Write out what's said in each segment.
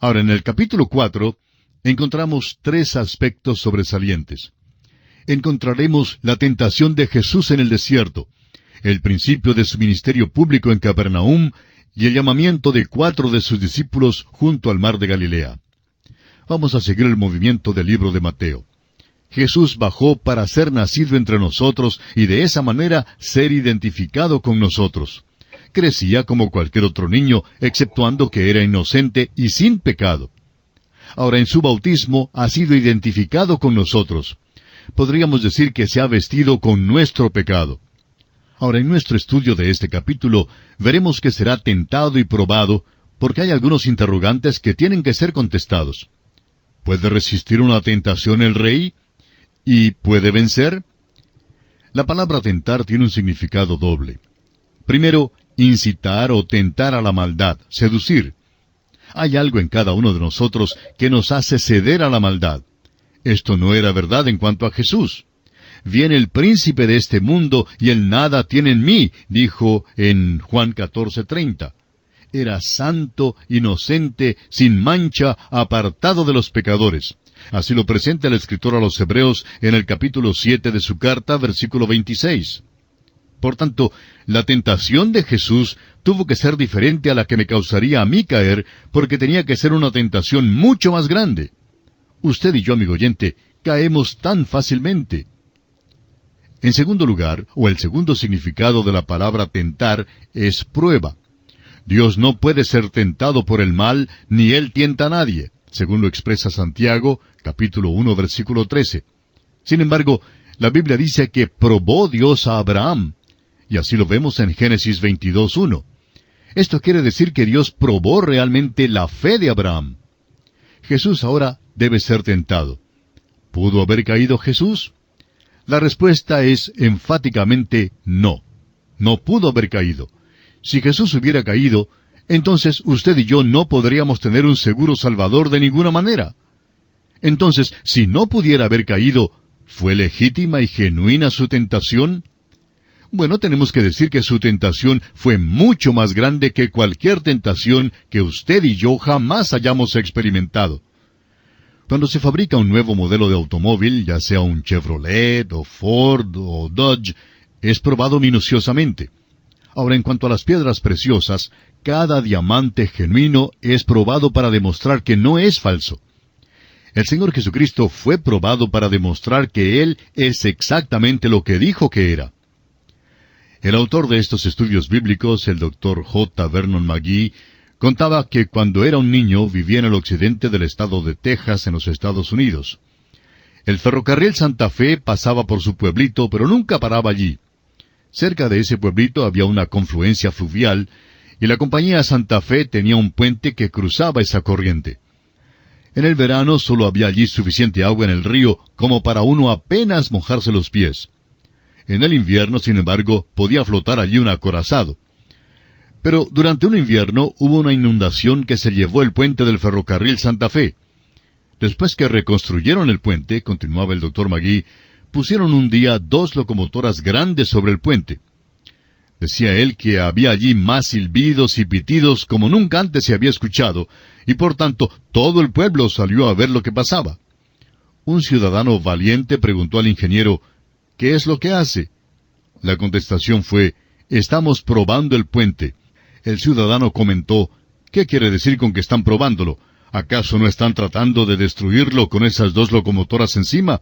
Ahora, en el capítulo 4, encontramos tres aspectos sobresalientes. Encontraremos la tentación de Jesús en el desierto, el principio de su ministerio público en Capernaum y el llamamiento de 4 de sus discípulos junto al mar de Galilea. Vamos a seguir el movimiento del libro de Mateo. Jesús bajó para ser nacido entre nosotros y de esa manera ser identificado con nosotros. Crecía como cualquier otro niño, exceptuando que era inocente y sin pecado. Ahora en su bautismo ha sido identificado con nosotros. Podríamos decir que se ha vestido con nuestro pecado. Ahora en nuestro estudio de este capítulo veremos que será tentado y probado, porque hay algunos interrogantes que tienen que ser contestados. ¿Puede resistir una tentación el rey? ¿Y puede vencer? La palabra tentar tiene un significado doble. Primero, incitar o tentar a la maldad, seducir. Hay algo en cada uno de nosotros que nos hace ceder a la maldad. Esto no era verdad en cuanto a Jesús. Viene el príncipe de este mundo y él nada tiene en mí, dijo en Juan 14:30. Era santo, inocente, sin mancha, apartado de los pecadores. Así lo presenta el escritor a los Hebreos en el capítulo 7 de su carta, versículo 26. Por tanto, la tentación de Jesús tuvo que ser diferente a la que me causaría a mí caer, porque tenía que ser una tentación mucho más grande. Usted y yo, amigo oyente, caemos tan fácilmente. En segundo lugar, o el segundo significado de la palabra tentar, es prueba. Dios no puede ser tentado por el mal, ni Él tienta a nadie, según lo expresa Santiago, capítulo 1, versículo 13. Sin embargo, la Biblia dice que probó Dios a Abraham, y así lo vemos en Génesis 22:1. Esto quiere decir que Dios probó realmente la fe de Abraham. Jesús ahora debe ser tentado. ¿Pudo haber caído Jesús? La respuesta es enfáticamente no. No pudo haber caído. Si Jesús hubiera caído, entonces usted y yo no podríamos tener un seguro Salvador de ninguna manera. Entonces, si no pudiera haber caído, ¿fue legítima y genuina su tentación? Bueno, tenemos que decir que su tentación fue mucho más grande que cualquier tentación que usted y yo jamás hayamos experimentado. Cuando se fabrica un nuevo modelo de automóvil, ya sea un Chevrolet, o Ford, o Dodge, es probado minuciosamente. Ahora, en cuanto a las piedras preciosas, cada diamante genuino es probado para demostrar que no es falso. El Señor Jesucristo fue probado para demostrar que Él es exactamente lo que dijo que era. El autor de estos estudios bíblicos, el Dr. J. Vernon McGee, contaba que cuando era un niño vivía en el occidente del estado de Texas, en los Estados Unidos. El ferrocarril Santa Fe pasaba por su pueblito, pero nunca paraba allí. Cerca de ese pueblito había una confluencia fluvial, y la compañía Santa Fe tenía un puente que cruzaba esa corriente. En el verano solo había allí suficiente agua en el río como para uno apenas mojarse los pies. En el invierno, sin embargo, podía flotar allí un acorazado. Pero durante un invierno hubo una inundación que se llevó el puente del ferrocarril Santa Fe. Después que reconstruyeron el puente, continuaba el Dr. McGee, pusieron un día 2 locomotoras grandes sobre el puente. Decía él que había allí más silbidos y pitidos como nunca antes se había escuchado, y por tanto todo el pueblo salió a ver lo que pasaba. Un ciudadano valiente preguntó al ingeniero, ¿qué es lo que hace? La contestación fue, estamos probando el puente. El ciudadano comentó, ¿qué quiere decir con que están probándolo? ¿Acaso no están tratando de destruirlo con esas 2 locomotoras encima?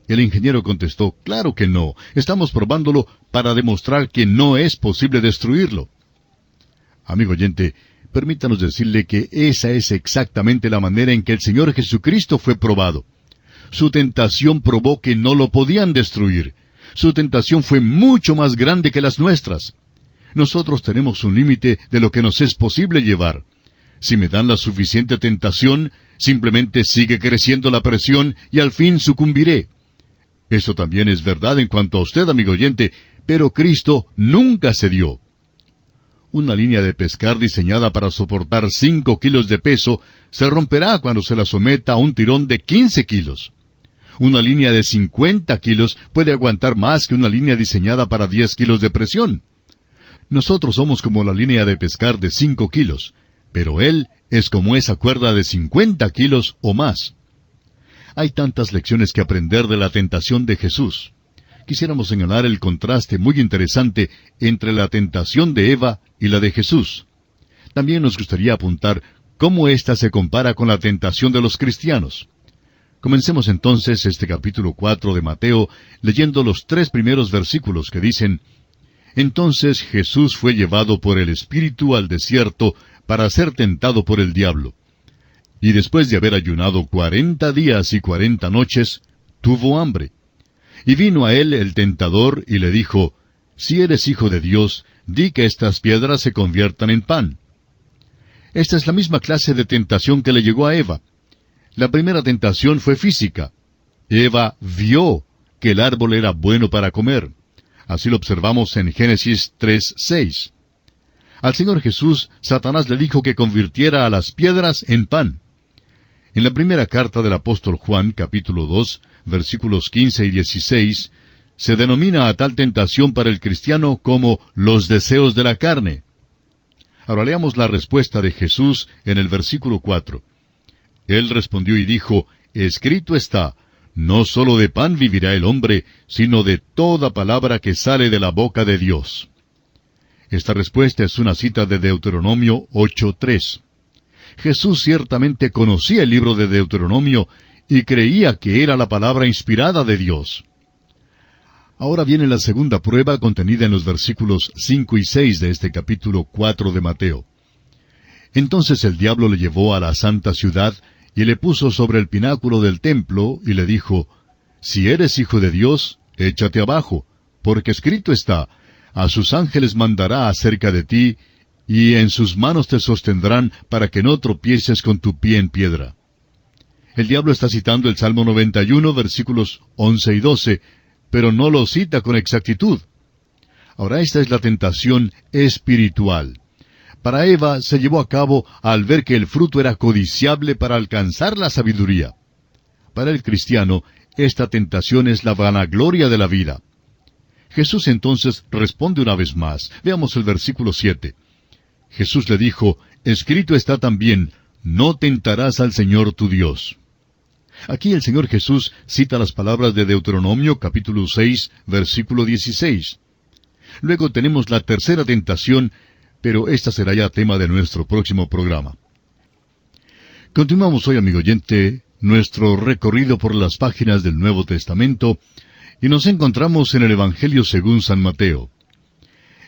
El ingeniero contestó, claro que no, estamos probándolo para demostrar que no es posible destruirlo. Amigo oyente, permítanos decirle que esa es exactamente la manera en que el Señor Jesucristo fue probado. Su tentación probó que no lo podían destruir. Su tentación fue mucho más grande que las nuestras. Nosotros tenemos un límite de lo que nos es posible llevar. Si me dan la suficiente tentación, simplemente sigue creciendo la presión y al fin sucumbiré. Esto también es verdad en cuanto a usted, amigo oyente, pero Cristo nunca cedió. Una línea de pescar diseñada para soportar 5 kilos de peso se romperá cuando se la someta a un tirón de 15 kilos. Una línea de 50 kilos puede aguantar más que una línea diseñada para 10 kilos de presión. Nosotros somos como la línea de pescar de 5 kilos. pero Él es como esa cuerda de 50 kilos o más. Hay tantas lecciones que aprender de la tentación de Jesús. Quisiéramos señalar el contraste muy interesante entre la tentación de Eva y la de Jesús. También nos gustaría apuntar cómo ésta se compara con la tentación de los cristianos. Comencemos entonces este capítulo 4 de Mateo leyendo los 3 primeros versículos que dicen: Entonces Jesús fue llevado por el Espíritu al desierto para ser tentado por el diablo. Y después de haber ayunado 40 días y 40 noches, tuvo hambre. Y vino a él el tentador y le dijo: Si eres hijo de Dios, di que estas piedras se conviertan en pan. Esta es la misma clase de tentación que le llegó a Eva. La primera tentación fue física. Eva vio que el árbol era bueno para comer. Así lo observamos en Génesis 3:6. Al Señor Jesús, Satanás le dijo que convirtiera a las piedras en pan. En la primera carta del apóstol Juan, capítulo 2, versículos 15 y 16, se denomina a tal tentación para el cristiano como los deseos de la carne. Ahora leamos la respuesta de Jesús en el versículo 4. Él respondió y dijo: Escrito está, no sólo de pan vivirá el hombre, sino de toda palabra que sale de la boca de Dios. Esta respuesta es una cita de Deuteronomio 8:3. Jesús ciertamente conocía el libro de Deuteronomio y creía que era la palabra inspirada de Dios. Ahora viene la segunda prueba contenida en los versículos 5 y 6 de este capítulo 4 de Mateo. Entonces el diablo le llevó a la santa ciudad y le puso sobre el pináculo del templo y le dijo: Si eres hijo de Dios, échate abajo, porque escrito está: A sus ángeles mandará acerca de ti, y en sus manos te sostendrán para que no tropieces con tu pie en piedra. El diablo está citando el Salmo 91, versículos 11 y 12, pero no lo cita con exactitud. Ahora esta es la tentación espiritual. Para Eva se llevó a cabo al ver que el fruto era codiciable para alcanzar la sabiduría. Para el cristiano, esta tentación es la vanagloria de la vida. Jesús entonces responde una vez más. Veamos el versículo 7. Jesús le dijo: Escrito está también, no tentarás al Señor tu Dios. Aquí el Señor Jesús cita las palabras de Deuteronomio capítulo 6, versículo 16. Luego tenemos la tercera tentación, pero esta será ya tema de nuestro próximo programa. Continuamos hoy, amigo oyente, nuestro recorrido por las páginas del Nuevo Testamento, y nos encontramos en el Evangelio según San Mateo.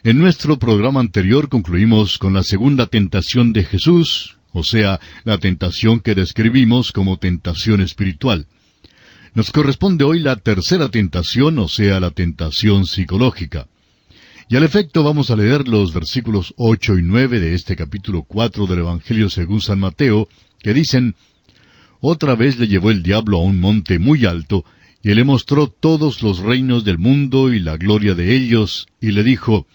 En nuestro programa anterior concluimos con la segunda tentación de Jesús, o sea, la tentación que describimos como tentación espiritual. Nos corresponde hoy la tercera tentación, o sea, la tentación psicológica. Y al efecto vamos a leer los versículos 8 y 9 de este capítulo 4 del Evangelio según San Mateo, que dicen: Otra vez le llevó el diablo a un monte muy alto, y le mostró todos los reinos del mundo y la gloria de ellos, y le dijo: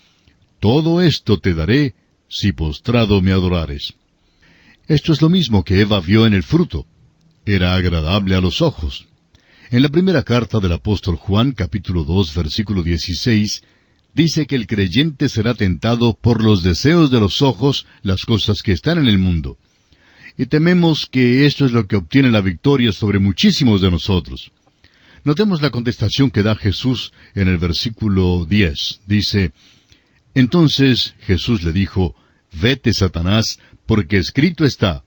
Todo esto te daré, si postrado me adorares. Esto es lo mismo que Eva vio en el fruto. Era agradable a los ojos. En la primera carta del apóstol Juan, capítulo 2, versículo 16, dice que el creyente será tentado por los deseos de los ojos, las cosas que están en el mundo. Y tememos que esto es lo que obtiene la victoria sobre muchísimos de nosotros. Notemos la contestación que da Jesús en el versículo 10. Dice: Entonces Jesús le dijo: Vete, Satanás, porque escrito está: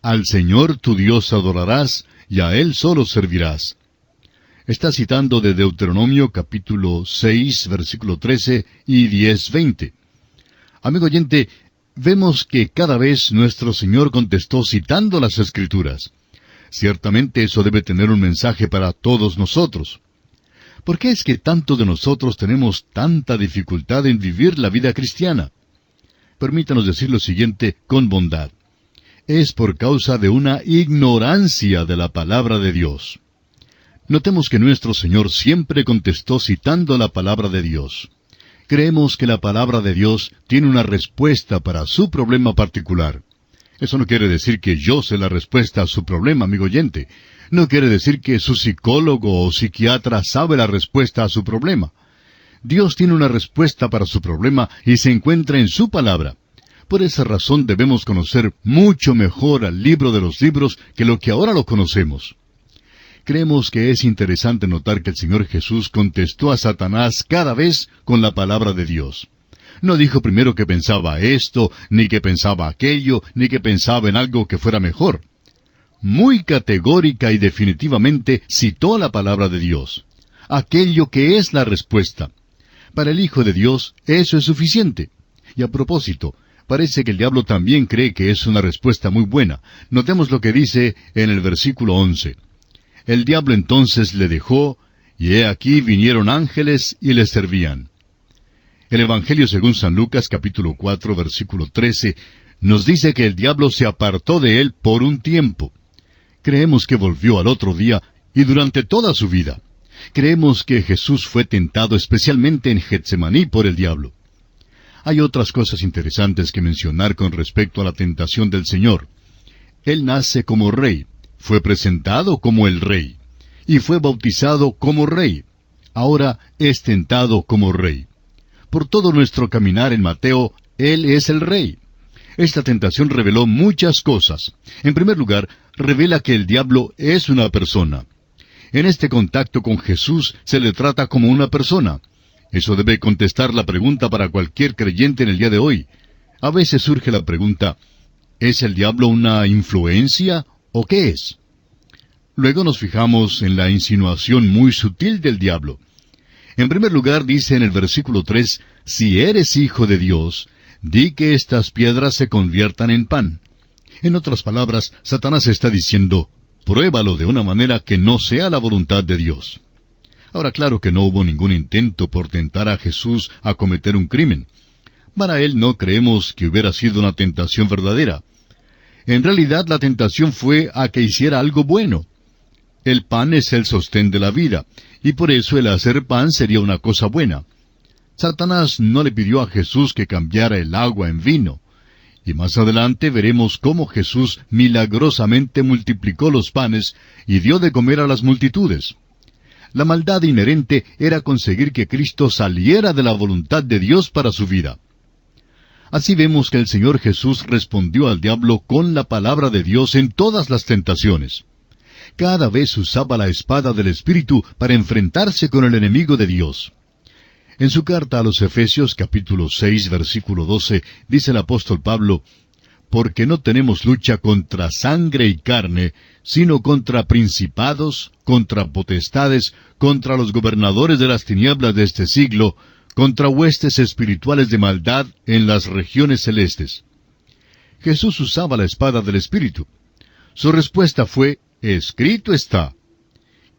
Al Señor tu Dios adorarás, y a Él solo servirás. Está citando de Deuteronomio capítulo 6, versículo 13 y 10:20. Amigo oyente, vemos que cada vez nuestro Señor contestó citando las Escrituras. Ciertamente eso debe tener un mensaje para todos nosotros. ¿Por qué es que tantos de nosotros tenemos tanta dificultad en vivir la vida cristiana? Permítanos decir lo siguiente con bondad. Es por causa de una ignorancia de la palabra de Dios. Notemos que nuestro Señor siempre contestó citando la palabra de Dios. Creemos que la palabra de Dios tiene una respuesta para su problema particular. Eso no quiere decir que yo sé la respuesta a su problema, amigo oyente. No quiere decir que su psicólogo o psiquiatra sabe la respuesta a su problema. Dios tiene una respuesta para su problema y se encuentra en su palabra. Por esa razón debemos conocer mucho mejor al libro de los libros que lo que ahora lo conocemos. Creemos que es interesante notar que el Señor Jesús contestó a Satanás cada vez con la palabra de Dios. No dijo primero que pensaba esto, ni que pensaba aquello, ni que pensaba en algo que fuera mejor. Muy categórica y definitivamente citó la palabra de Dios, aquello que es la respuesta. Para el Hijo de Dios eso es suficiente. Y a propósito, parece que el diablo también cree que es una respuesta muy buena. Notemos lo que dice en el versículo 11. El diablo entonces le dejó, y he aquí vinieron ángeles y le servían. El Evangelio según San Lucas capítulo 4 versículo 13 nos dice que el diablo se apartó de él por un tiempo. Creemos que volvió al otro día y durante toda su vida. Creemos que Jesús fue tentado especialmente en Getsemaní por el diablo. Hay otras cosas interesantes que mencionar con respecto a la tentación del Señor. Él nace como rey, fue presentado como el rey, y fue bautizado como rey. Ahora es tentado como rey. Por todo nuestro caminar en Mateo, Él es el rey. Esta tentación reveló muchas cosas. En primer lugar, revela que el diablo es una persona. En este contacto con Jesús se le trata como una persona. Eso debe contestar la pregunta para cualquier creyente en el día de hoy. A veces surge la pregunta, ¿es el diablo una influencia o qué es? Luego nos fijamos en la insinuación muy sutil del diablo. En primer lugar dice en el versículo 3, si eres hijo de Dios, di que estas piedras se conviertan en pan. En otras palabras, Satanás está diciendo, pruébalo de una manera que no sea la voluntad de Dios. Ahora, claro que no hubo ningún intento por tentar a Jesús a cometer un crimen. Para él no creemos que hubiera sido una tentación verdadera. En realidad la tentación fue a que hiciera algo bueno. El pan es el sostén de la vida, y por eso el hacer pan sería una cosa buena. Satanás no le pidió a Jesús que cambiara el agua en vino. Y más adelante veremos cómo Jesús milagrosamente multiplicó los panes y dio de comer a las multitudes. La maldad inherente era conseguir que Cristo saliera de la voluntad de Dios para su vida. Así vemos que el Señor Jesús respondió al diablo con la palabra de Dios en todas las tentaciones. Cada vez usaba la espada del Espíritu para enfrentarse con el enemigo de Dios. En su carta a los Efesios capítulo 6 versículo 12 dice el apóstol Pablo, porque no tenemos lucha contra sangre y carne, sino contra principados, contra potestades, contra los gobernadores de las tinieblas de este siglo, contra huestes espirituales de maldad en las regiones celestes. Jesús usaba la espada del Espíritu. Su respuesta fue, escrito está.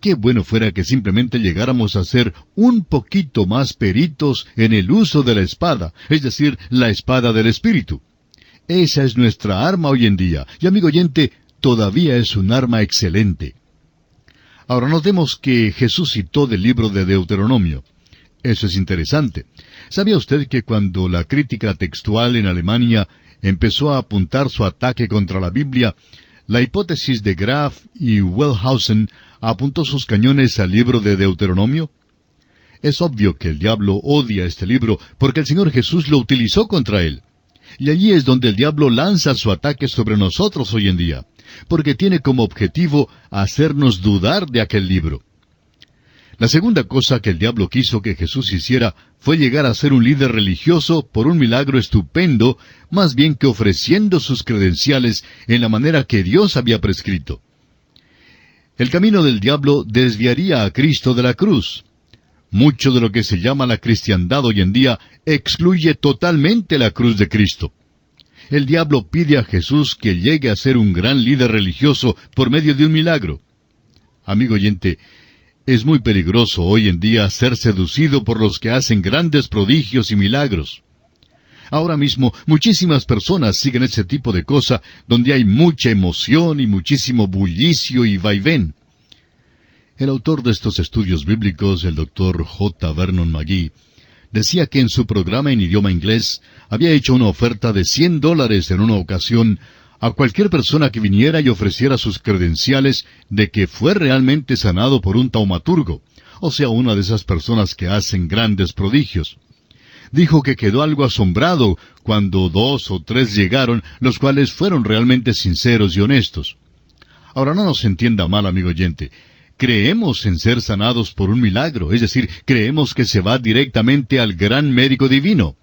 Qué bueno fuera que simplemente llegáramos a ser un poquito más peritos en el uso de la espada, es decir, la espada del Espíritu. Esa es nuestra arma hoy en día, y amigo oyente, todavía es un arma excelente. Ahora notemos que Jesús citó del libro de Deuteronomio. Eso es interesante. ¿Sabía usted que cuando la crítica textual en Alemania empezó a apuntar su ataque contra la Biblia, la hipótesis de Graf y Wellhausen apuntó sus cañones al libro de Deuteronomio? Es obvio que el diablo odia este libro porque el Señor Jesús lo utilizó contra él. Y allí es donde el diablo lanza su ataque sobre nosotros hoy en día, porque tiene como objetivo hacernos dudar de aquel libro. La segunda cosa que el diablo quiso que Jesús hiciera fue llegar a ser un líder religioso por un milagro estupendo, más bien que ofreciendo sus credenciales en la manera que Dios había prescrito. El camino del diablo desviaría a Cristo de la cruz. Mucho de lo que se llama la cristiandad hoy en día excluye totalmente la cruz de Cristo. El diablo pide a Jesús que llegue a ser un gran líder religioso por medio de un milagro. Amigo oyente, es muy peligroso hoy en día ser seducido por los que hacen grandes prodigios y milagros. Ahora mismo muchísimas personas siguen ese tipo de cosa donde hay mucha emoción y muchísimo bullicio y vaivén. El autor de estos estudios bíblicos, el Dr. J. Vernon McGee, decía que en su programa en idioma inglés había hecho una oferta de $100 en una ocasión a cualquier persona que viniera y ofreciera sus credenciales de que fue realmente sanado por un taumaturgo, o sea, una de esas personas que hacen grandes prodigios. dijo que quedó algo asombrado cuando 2 o 3 llegaron, los cuales fueron realmente sinceros y honestos. Ahora no nos entienda mal, amigo oyente. Creemos en ser sanados por un milagro, es decir, creemos que se va directamente al gran médico divino.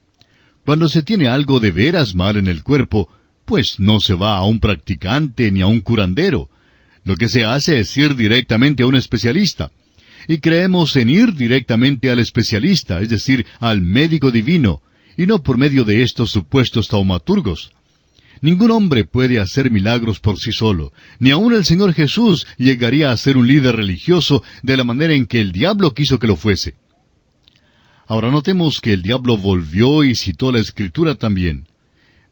Cuando se tiene algo de veras mal en el cuerpo, pues no se va a un practicante ni a un curandero. Lo que se hace es ir directamente a un especialista. Y creemos en ir directamente al especialista, es decir, al médico divino, y no por medio de estos supuestos taumaturgos. Ningún hombre puede hacer milagros por sí solo, ni aun el Señor Jesús llegaría a ser un líder religioso de la manera en que el diablo quiso que lo fuese. Ahora notemos que el diablo volvió y citó la Escritura también.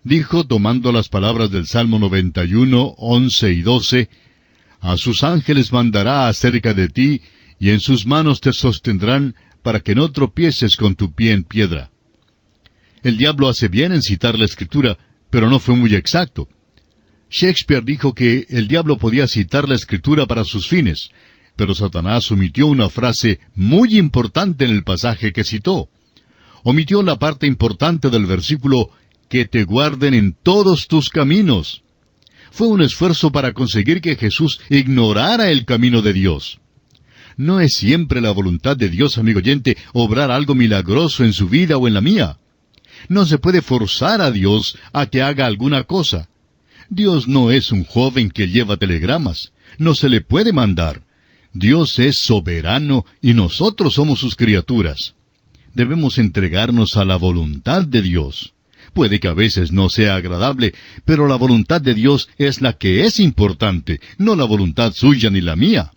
Dijo, tomando las palabras del Salmo 91, 11 y 12, «A sus ángeles mandará acerca de ti, y en sus manos te sostendrán, para que no tropieces con tu pie en piedra». El diablo hace bien en citar la Escritura, pero no fue muy exacto. Shakespeare dijo que el diablo podía citar la Escritura para sus fines, pero Satanás omitió una frase muy importante en el pasaje que citó. Omitió la parte importante del versículo, «que te guarden en todos tus caminos». Fue un esfuerzo para conseguir que Jesús ignorara el camino de Dios. No es siempre la voluntad de Dios, amigo oyente, obrar algo milagroso en su vida o en la mía. No se puede forzar a Dios a que haga alguna cosa. Dios no es un joven que lleva telegramas. No se le puede mandar. Dios es soberano y nosotros somos sus criaturas. Debemos entregarnos a la voluntad de Dios. Puede que a veces no sea agradable, pero la voluntad de Dios es la que es importante, no la voluntad suya ni la mía.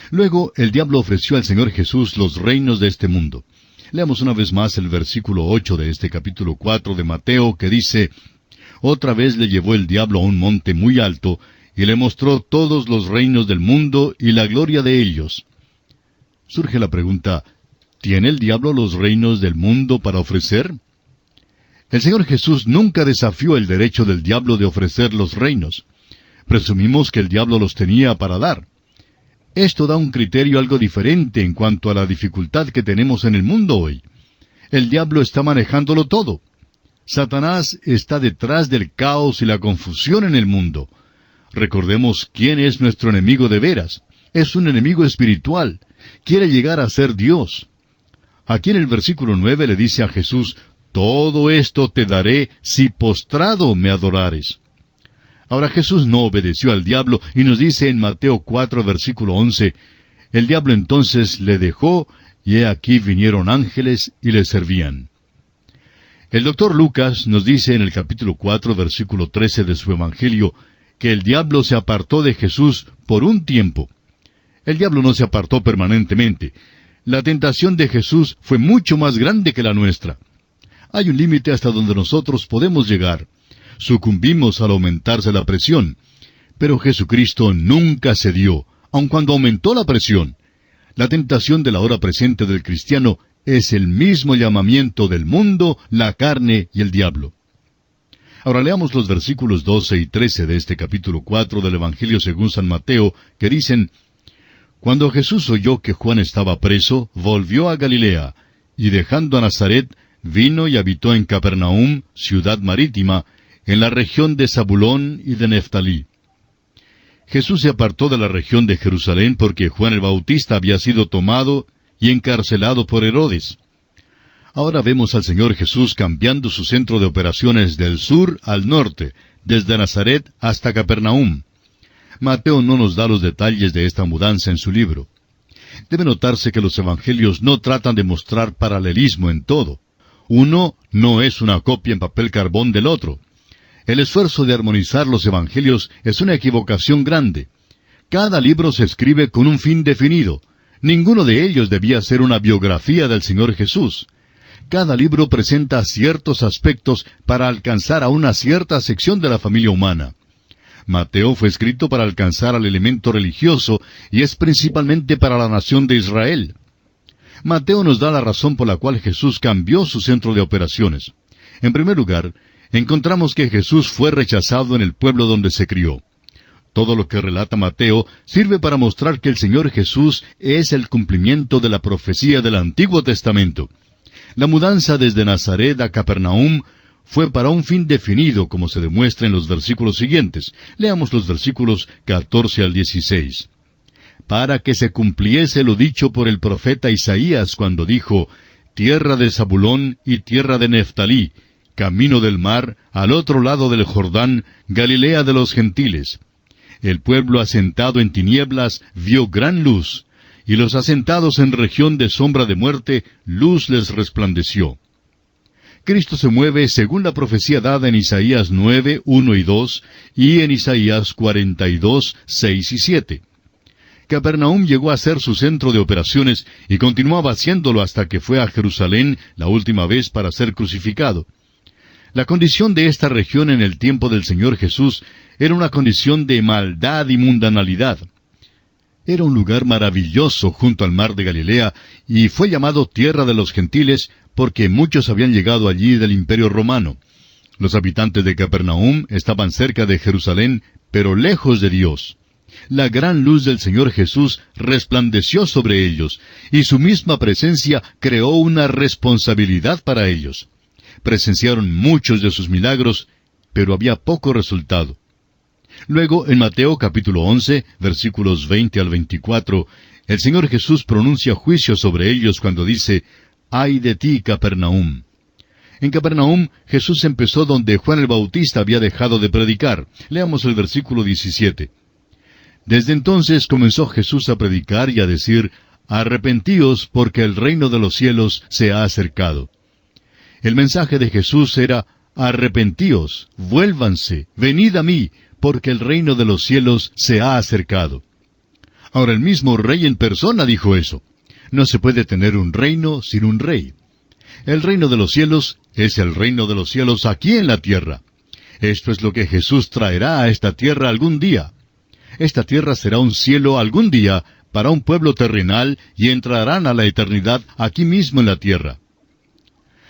Luego el diablo ofreció al Señor Jesús los reinos de este mundo. Leamos una vez más el versículo 8 de este capítulo 4 de Mateo, que dice, «Otra vez le llevó el diablo a un monte muy alto, y le mostró todos los reinos del mundo y la gloria de ellos». Surge la pregunta, ¿tiene el diablo los reinos del mundo para ofrecer? El Señor Jesús nunca desafió el derecho del diablo de ofrecer los reinos. Presumimos que el diablo los tenía para dar. Esto da un criterio algo diferente en cuanto a la dificultad que tenemos en el mundo hoy. El diablo está manejándolo todo. Satanás está detrás del caos y la confusión en el mundo. Recordemos quién es nuestro enemigo de veras. Es un enemigo espiritual. Quiere llegar a ser Dios. Aquí en el versículo 9 le dice a Jesús, «Todo esto te daré si postrado me adorares». Ahora Jesús no obedeció al diablo y nos dice en Mateo 4, versículo 11, «El diablo entonces le dejó, y he aquí vinieron ángeles y le servían». El doctor Lucas nos dice en el capítulo 4, versículo 13 de su Evangelio, que el diablo se apartó de Jesús por un tiempo. El diablo no se apartó permanentemente. La tentación de Jesús fue mucho más grande que la nuestra. Hay un límite hasta donde nosotros podemos llegar. Sucumbimos al aumentarse la presión. Pero Jesucristo nunca cedió, aun cuando aumentó la presión. La tentación de la hora presente del cristiano es el mismo llamamiento del mundo, la carne y el diablo. Ahora leamos los versículos 12 y 13 de este capítulo 4 del Evangelio según San Mateo, que dicen, «Cuando Jesús oyó que Juan estaba preso, volvió a Galilea, y dejando a Nazaret, vino y habitó en Capernaum, ciudad marítima, en la región de Zabulón y de Neftalí». Jesús se apartó de la región de Jerusalén porque Juan el Bautista había sido tomado y encarcelado por Herodes. Ahora vemos al Señor Jesús cambiando su centro de operaciones del sur al norte, desde Nazaret hasta Capernaum. Mateo no nos da los detalles de esta mudanza en su libro. Debe notarse que los evangelios no tratan de mostrar paralelismo en todo. Uno no es una copia en papel carbón del otro. El esfuerzo de armonizar los evangelios es una equivocación grande. Cada libro se escribe con un fin definido. Ninguno de ellos debía ser una biografía del Señor Jesús. Cada libro presenta ciertos aspectos para alcanzar a una cierta sección de la familia humana. Mateo fue escrito para alcanzar al elemento religioso y es principalmente para la nación de Israel. Mateo nos da la razón por la cual Jesús cambió su centro de operaciones. En primer lugar, encontramos que Jesús fue rechazado en el pueblo donde se crió. Todo lo que relata Mateo sirve para mostrar que el Señor Jesús es el cumplimiento de la profecía del Antiguo Testamento. La mudanza desde Nazaret a Capernaum fue para un fin definido, como se demuestra en los versículos siguientes. Leamos los versículos 14 al 16. Para que se cumpliese lo dicho por el profeta Isaías cuando dijo, tierra de Zabulón y tierra de Neftalí, camino del mar, al otro lado del Jordán, Galilea de los gentiles. El pueblo asentado en tinieblas vio gran luz, y los asentados en región de sombra de muerte, luz les resplandeció. Cristo se mueve según la profecía dada en Isaías 9, 1 y 2, y en Isaías 42, 6 y 7. Capernaum llegó a ser su centro de operaciones y continuaba haciéndolo hasta que fue a Jerusalén la última vez para ser crucificado. La condición de esta región en el tiempo del Señor Jesús era una condición de maldad y mundanalidad. Era un lugar maravilloso junto al mar de Galilea y fue llamado Tierra de los Gentiles porque muchos habían llegado allí del Imperio Romano. Los habitantes de Capernaum estaban cerca de Jerusalén, pero lejos de Dios. La gran luz del Señor Jesús resplandeció sobre ellos, y su misma presencia creó una responsabilidad para ellos. Presenciaron muchos de sus milagros, pero había poco resultado. Luego, en Mateo capítulo 11, versículos 20 al 24, el Señor Jesús pronuncia juicio sobre ellos cuando dice, «¡Ay de ti, Capernaum!». En Capernaum, Jesús empezó donde Juan el Bautista había dejado de predicar. Leamos el versículo 17. Desde entonces comenzó Jesús a predicar y a decir, «Arrepentíos, porque el reino de los cielos se ha acercado». El mensaje de Jesús era, «Arrepentíos, vuélvanse, venid a mí, porque el reino de los cielos se ha acercado». Ahora el mismo rey en persona dijo eso. No se puede tener un reino sin un rey. El reino de los cielos es el reino de los cielos aquí en la tierra. Esto es lo que Jesús traerá a esta tierra algún día. Esta tierra será un cielo algún día para un pueblo terrenal y entrarán a la eternidad aquí mismo en la tierra.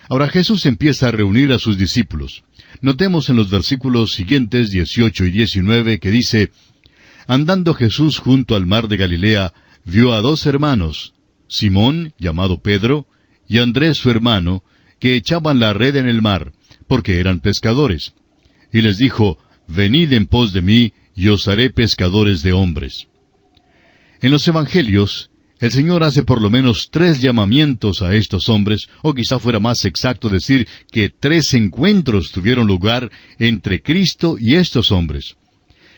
Ahora Jesús empieza a reunir a sus discípulos. Notemos en los versículos siguientes, 18 y 19, que dice, «Andando Jesús junto al mar de Galilea, vio a dos hermanos, Simón, llamado Pedro, y Andrés su hermano, que echaban la red en el mar, porque eran pescadores. Y les dijo, Venid en pos de mí, y os haré pescadores de hombres». En los Evangelios, el Señor hace por lo menos 3 llamamientos a estos hombres, o quizá fuera más exacto decir que 3 encuentros tuvieron lugar entre Cristo y estos hombres.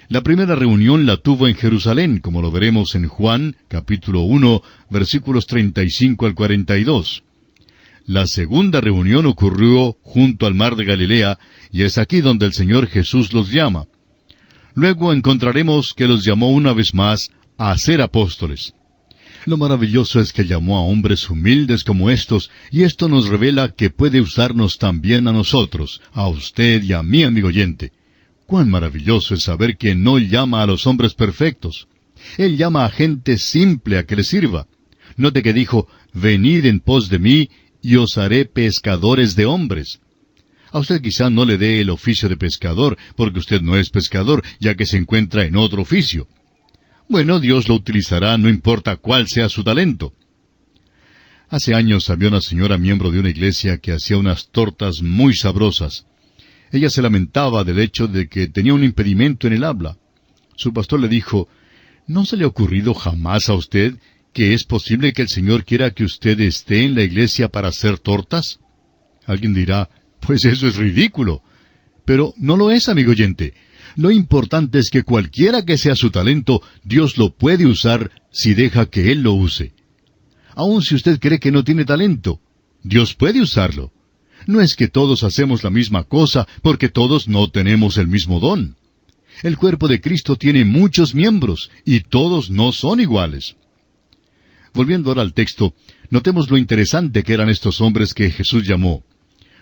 La primera reunión la tuvo en Jerusalén, como lo veremos en Juan, capítulo 1, versículos 35 al 42. La segunda reunión ocurrió junto al mar de Galilea, y es aquí donde el Señor Jesús los llama. Luego encontraremos que los llamó una vez más a ser apóstoles. Lo maravilloso es que llamó a hombres humildes como estos, y esto nos revela que puede usarnos también a nosotros, a usted y a mí, amigo oyente. Cuán maravilloso es saber que no llama a los hombres perfectos. Él llama a gente simple a que le sirva. Note que dijo, «Venid en pos de mí, y os haré pescadores de hombres». A usted quizá no le dé el oficio de pescador, porque usted no es pescador, ya que se encuentra en otro oficio. Bueno, Dios lo utilizará, no importa cuál sea su talento. Hace años había una señora miembro de una iglesia que hacía unas tortas muy sabrosas. Ella se lamentaba del hecho de que tenía un impedimento en el habla. Su pastor le dijo, «¿No se le ha ocurrido jamás a usted que es posible que el Señor quiera que usted esté en la iglesia para hacer tortas?» Alguien dirá, «Pues eso es ridículo». Pero no lo es, amigo oyente. Lo importante es que cualquiera que sea su talento, Dios lo puede usar si deja que Él lo use. Aun si usted cree que no tiene talento, Dios puede usarlo. No es que todos hacemos la misma cosa, porque todos no tenemos el mismo don. El cuerpo de Cristo tiene muchos miembros, y todos no son iguales. Volviendo ahora al texto, notemos lo interesante que eran estos hombres que Jesús llamó.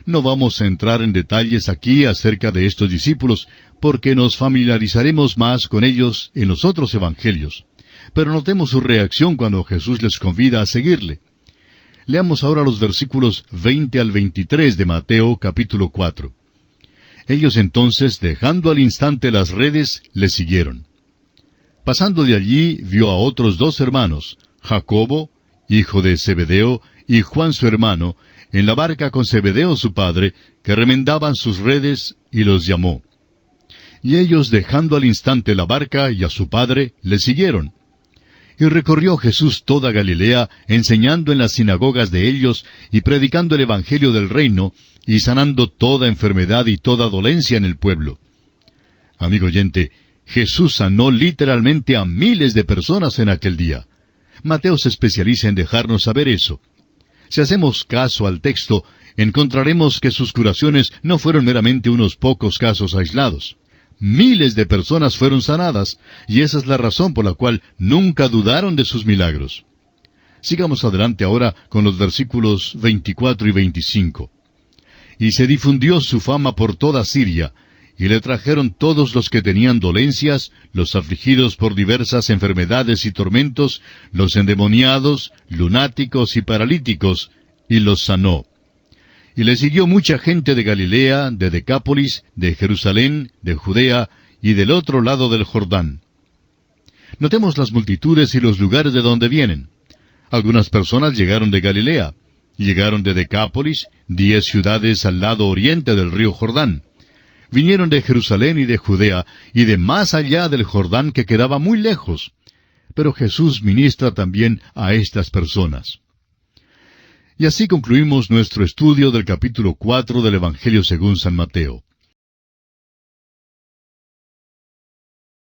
No vamos a entrar en detalles aquí acerca de estos discípulos, porque nos familiarizaremos más con ellos en los otros evangelios. Pero notemos su reacción cuando Jesús les convida a seguirle. Leamos ahora los versículos 20 al 23 de Mateo capítulo 4. Ellos entonces, dejando al instante las redes, le siguieron. Pasando de allí, vio a otros 2 hermanos, Jacobo, hijo de Zebedeo, y Juan su hermano, en la barca con Zebedeo su padre, que remendaban sus redes, y los llamó. Y ellos, dejando al instante la barca y a su padre, le siguieron. Y recorrió Jesús toda Galilea, enseñando en las sinagogas de ellos, y predicando el evangelio del reino, y sanando toda enfermedad y toda dolencia en el pueblo. Amigo oyente, Jesús sanó literalmente a miles de personas en aquel día. Mateo se especializa en dejarnos saber eso. Si hacemos caso al texto, encontraremos que sus curaciones no fueron meramente unos pocos casos aislados. Miles de personas fueron sanadas, y esa es la razón por la cual nunca dudaron de sus milagros. Sigamos adelante ahora con los versículos 24 y 25. Y se difundió su fama por toda Siria, y le trajeron todos los que tenían dolencias, los afligidos por diversas enfermedades y tormentos, los endemoniados, lunáticos y paralíticos, y los sanó. Y le siguió mucha gente de Galilea, de Decápolis, de Jerusalén, de Judea, y del otro lado del Jordán. Notemos las multitudes y los lugares de donde vienen. Algunas personas llegaron de Galilea, llegaron de Decápolis, 10 ciudades al lado oriente del río Jordán. Vinieron de Jerusalén y de Judea, y de más allá del Jordán que quedaba muy lejos. Pero Jesús ministra también a estas personas. Y así concluimos nuestro estudio del capítulo 4 del Evangelio según San Mateo.